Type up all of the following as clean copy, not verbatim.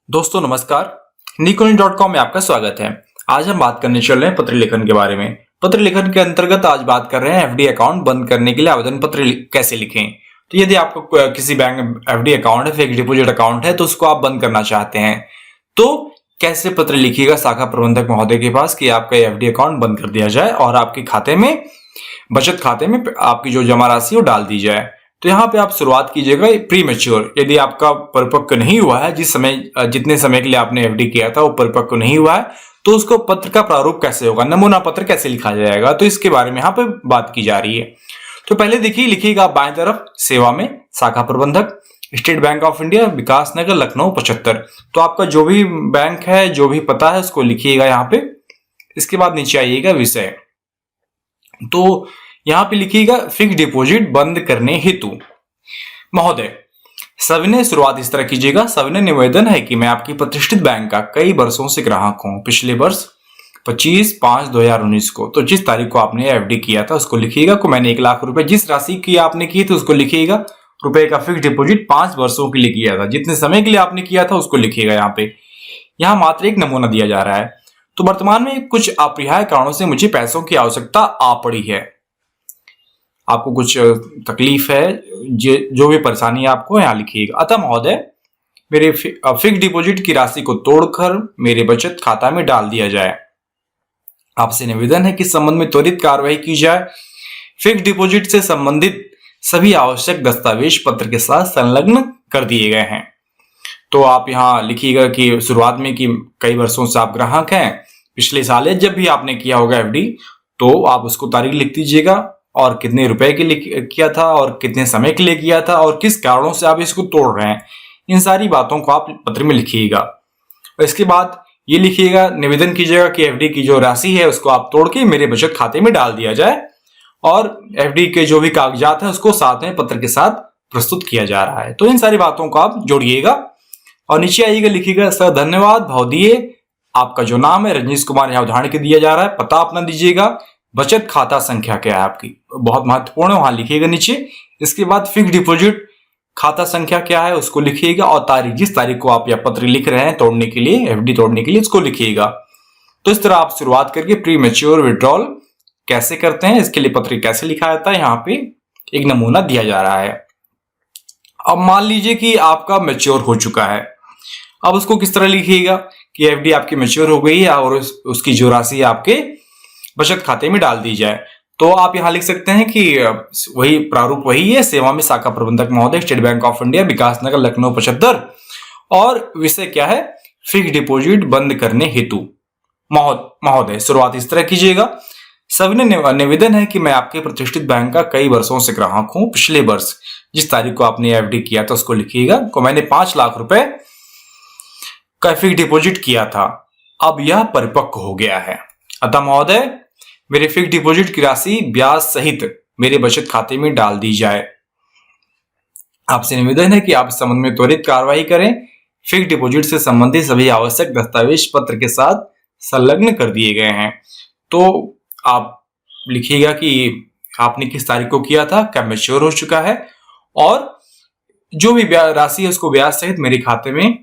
दोस्तों नमस्कार, Nikonit.com में आपका स्वागत है। आज हम बात करने चल रहे हैं पत्र लेखन के बारे में। पत्र लेखन के अंतर्गत आज बात कर रहे हैं एफडी अकाउंट बंद करने के लिए आवेदन पत्र कैसे लिखें। तो यदि आपको किसी बैंक में एफडी अकाउंट है, फिक्स्ड डिपॉजिट अकाउंट है, तो उसको आप बंद करना चाहते हैं, तो कैसे पत्र लिखिएगा शाखा प्रबंधक महोदय के पास कि आपका एफडी अकाउंट बंद कर दिया जाए और आपके खाते में, बचत खाते में आपकी जो जमा राशि वो डाल दी जाए। तो यहाँ पे आप शुरुआत कीजिएगा प्री मैच्योर, यदि आपका परिपक्व नहीं हुआ है, जितने समय के लिए आपने एफडी किया था वो परिपक्व नहीं हुआ है, तो उसको पत्र का प्रारूप कैसे होगा, नमूना पत्र कैसे लिखा जाएगा, तो इसके बारे में यहाँ पे बात की जा रही है। तो पहले देखिए, लिखिएगा बाएं तरफ सेवा में शाखा प्रबंधक, स्टेट बैंक ऑफ इंडिया, विकास नगर, लखनऊ 75। तो आपका जो भी बैंक है, जो भी पता है, उसको लिखिएगा यहाँ पे। इसके बाद नीचे आइएगा विषय, तो यहां पे लिखिएगा फिक्स डिपॉजिट बंद करने हेतु महोदय सविनय शुरुआत इस तरह कीजिएगा। सविनय निवेदन है कि मैं आपकी प्रतिष्ठित बैंक का कई वर्षों से ग्राहक हूं। पिछले वर्ष 25/5/2019 को, तो जिस तारीख को आपने एफडी किया था उसको लिखिएगा। को मैंने 1 लाख रुपए जिस राशि की आपने की थी उसको लिखिएगा। रुपए का फिक्स डिपॉजिट 5 वर्षों के लिए किया था, जितने समय के लिए आपने किया था उसको लिखिएगा। यहाँ पे यहाँ मात्र एक नमूना दिया जा रहा है। तो वर्तमान में कुछ अपरिहार्य कारणों से मुझे पैसों की आवश्यकता आ पड़ी है। आपको कुछ तकलीफ है, जो भी परेशानी है आपको यहाँ लिखिएगा। अतः महोदय मेरे फिक्स डिपॉजिट की राशि को तोड़कर मेरे बचत खाता में डाल दिया जाए। आपसे निवेदन है कि इस संबंध में त्वरित कार्रवाई की जाए। फिक्स डिपॉजिट से संबंधित सभी आवश्यक दस्तावेज पत्र के साथ संलग्न कर दिए गए हैं। तो आप यहाँ लिखिएगा कि शुरुआत में कि कई वर्षों से आप ग्राहक हैं, पिछले साल जब भी आपने किया होगा एफडी, तो आप उसको तारीख लिख दीजिएगा और कितने रुपए के लिए किया था और कितने समय के लिए किया था और किस कारणों से आप इसको तोड़ रहे हैं। इन सारी बातों को आप पत्र में लिखिएगा। और इसके बाद ये लिखिएगा, निवेदन कीजिएगा कि एफडी की जो राशि है उसको आप तोड़ के मेरे बचत खाते में डाल दिया जाए और एफडी के जो भी कागजात है उसको साथ में पत्र के साथ प्रस्तुत किया जा रहा है। तो इन सारी बातों को आप जोड़िएगा और नीचे आइएगा, लिखिएगा सर धन्यवाद भाव दिए। आपका जो नाम है रजनीश कुमार यहाँ उदाहरण के दिया जा रहा है, पता अपना दीजिएगा, बचत खाता संख्या क्या है आपकी, बहुत महत्वपूर्ण है, वहां लिखिएगा नीचे। इसके बाद फिक्स डिपॉजिट खाता संख्या क्या है उसको लिखिएगा और तारीख, जिस तारीख को आप यह पत्र लिख रहे हैं तोड़ने के लिए, एफडी तोड़ने के लिए, उसको लिखिएगा। तो इस तरह आप शुरुआत करके प्री मैच्योर विड्रॉल कैसे करते हैं, इसके लिए पत्र कैसे लिखा जाता है, यहाँ पे एक नमूना दिया जा रहा है। अब मान लीजिए कि आपका मैच्योर हो चुका है, अब उसको किस तरह लिखिएगा कि एफडी आपकी मैच्योर हो गई है और उसकी जो राशि आपके बचत खाते में डाल दी जाए। तो आप यहां लिख सकते हैं कि वही प्रारूप वही है, सेवा में शाखा प्रबंधक महोदय, स्टेट बैंक ऑफ इंडिया, विकास नगर, लखनऊ 75। और विषय क्या है, फिक्स डिपॉजिट बंद करने हेतु महोदय शुरुआत इस तरह कीजिएगा। सविनय निवेदन है कि मैं आपके प्रतिष्ठित बैंक का कई वर्षों से ग्राहक हूं। पिछले वर्ष जिस तारीख को आपने एफडी किया था उसको लिखिएगा। को मैंने 5 लाख रुपए का फिक्स डिपॉजिट किया था, अब यह परिपक्व हो गया है। अतः महोदय मेरे फिक्स डिपॉजिट की राशि ब्याज सहित मेरे बचत खाते में डाल दी जाए। आपसे निवेदन है कि आप इस संबंध में त्वरित कार्रवाई करें। फिक्स डिपॉजिट से संबंधित सभी आवश्यक दस्तावेज पत्र के साथ संलग्न कर दिए गए हैं। तो आप लिखिएगा कि आपने किस तारीख को किया था, कब मैच्योर हो चुका है और जो भी राशि है उसको ब्याज सहित मेरे खाते में,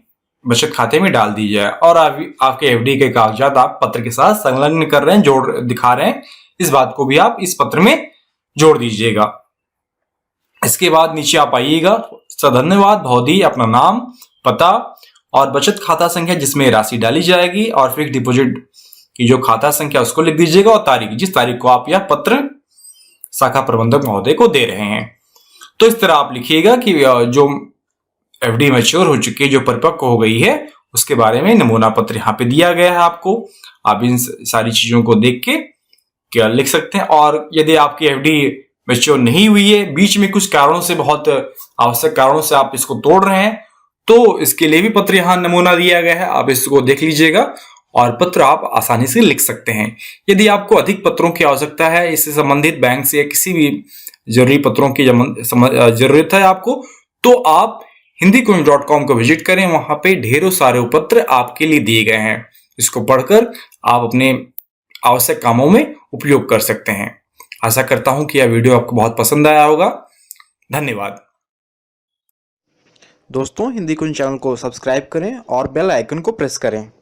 बचत खाते में डाल दी जाए। और आपके एफडी के कागजात आप पत्र के साथ संलग्न कर रहे हैं, जोड़ दिखा रहे हैं, इस बात को भी आप इस पत्र में जोड़ दीजिएगा। इसके बाद नीचे आप आइएगा, धन्यवाद भौदी, अपना नाम, पता और बचत खाता संख्या जिसमें राशि डाली जाएगी और फिक्स डिपॉजिट की जो खाता संख्या उसको लिख दीजिएगा और तारीख, जिस तारीख को आप यह पत्र शाखा प्रबंधक महोदय को दे रहे हैं। तो इस तरह आप लिखिएगा कि जो एफडी मैच्योर हो चुकी है, जो परिपक्व हो गई है, उसके बारे में नमूना पत्र यहाँ पे दिया गया है आपको। आप इन सारी चीजों को देख के क्या लिख सकते हैं। और यदि आपकी एफडी मैच्योर नहीं हुई है, बीच में कुछ कारणों से, बहुत आवश्यक कारणों से आप इसको तोड़ रहे हैं, तो इसके लिए भी पत्र यहाँ नमूना दिया गया है, आप इसको देख लीजिएगा और पत्र आप आसानी से लिख सकते हैं। यदि आपको अधिक पत्रों की आवश्यकता है, इससे संबंधित बैंक से या किसी भी जरूरी पत्रों की जरूरत है आपको, तो आप Hindikonit.com को विजिट करें। वहां पे ढेरों सारे पत्र आपके लिए दिए गए हैं, इसको पढ़कर आप अपने आवश्यक कामों में उपयोग कर सकते हैं। आशा करता हूं कि यह वीडियो आपको बहुत पसंद आया होगा। धन्यवाद। दोस्तों, हिंदी कुंज चैनल को सब्सक्राइब करें और बेल आइकन को प्रेस करें।